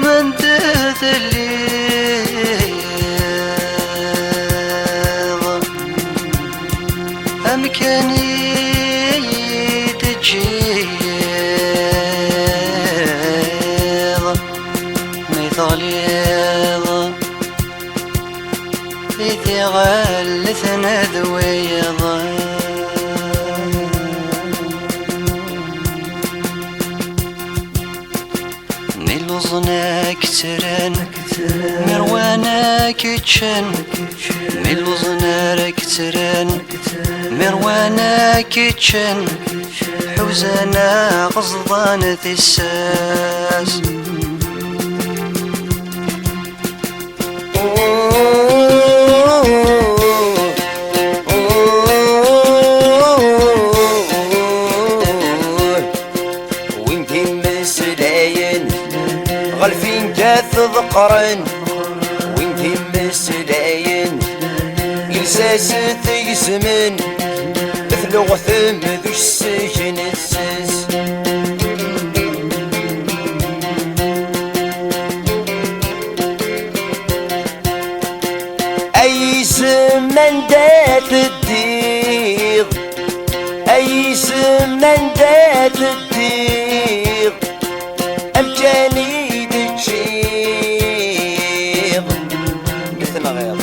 من تثلي أمكاني تجيض ميطاليض إذي غلثنا ذويض ملوزنا كترن مروانا كتشن ملوزنا كترن مروانا كتشن حوزنا غصضان ثساس ويمكن مسلاين غالفين كاث ذقرن ويمكن مسلاين إلساس تيزمن مثل غثم ذو السجن الساس أي زمن دات الديغ أي زمن دات الديغ أمكاني تجيغ مثل غير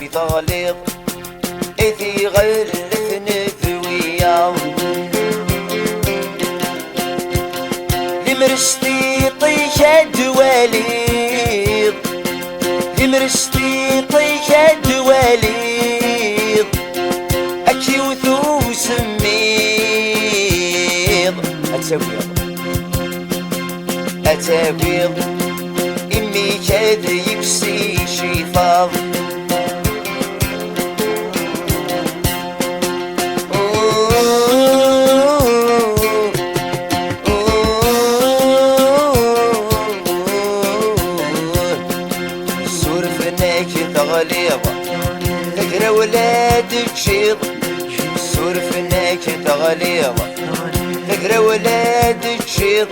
بطالق إذي غلثن ذويا لمرستي طيشة دواليغ لمرستي طيشة دواليغ أكي وثو سميض أتابيض إمي كاد يبسي شيفاض ذكرى ولاد تشيض سورفناك تغليظة ذكرى ولاد تشيض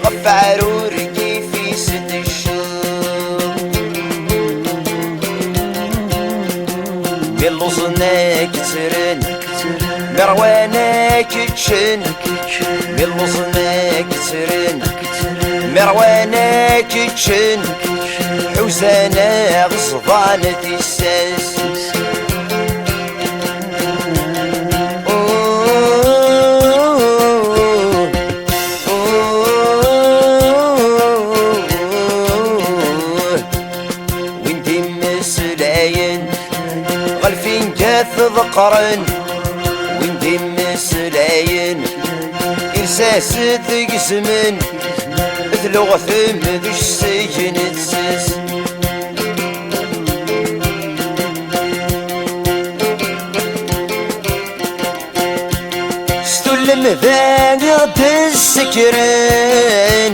غف عروركي في سد الشوط ملوصناك ترن مرواناك تشن ملوصناك ترن مرواناك تشن حوزانا غصبان تساس ويندي مسلاين غالفين كاث ذقرن ويندي مسلاين إرساس تقسمن مثل غثم ذو السجن الساس استلم ذاقة السكران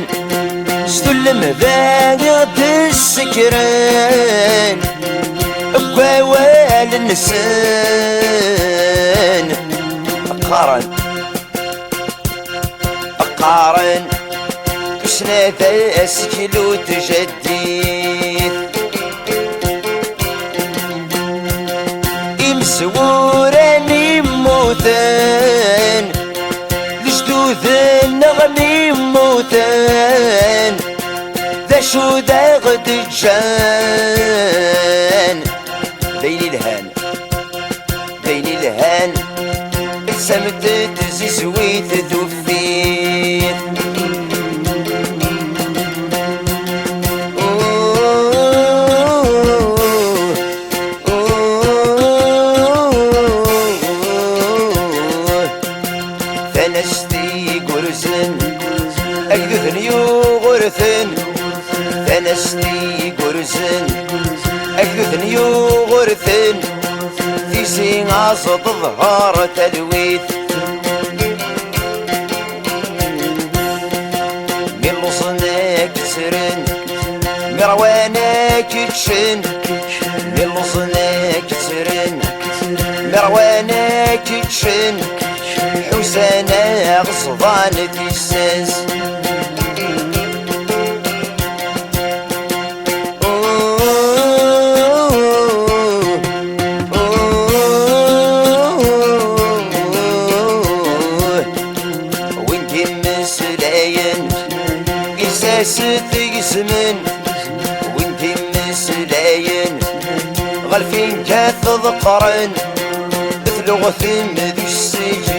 استلم ذاقة السكران بوال النسان أقارن سنة أسكلو تجديد إمسوراني موتان لجدوذ النغمي موتان ذا شو ذا غد جان ديني الهان سمت تزيزويت ذوفيت ثنستي قرزن أجدثني غرثن ثنستي قرزن أجدثني غرثن في سين عصد ظهار تلويث من لصناك تسرن مرواناك تشن من لصناك تسرن مرواناك كيتشن حوسانا غصضان تيساس وندي مسلاين إساس تقسمن وندي مسلاين غالفين كاث ذقرن مثل غثم ذو السجن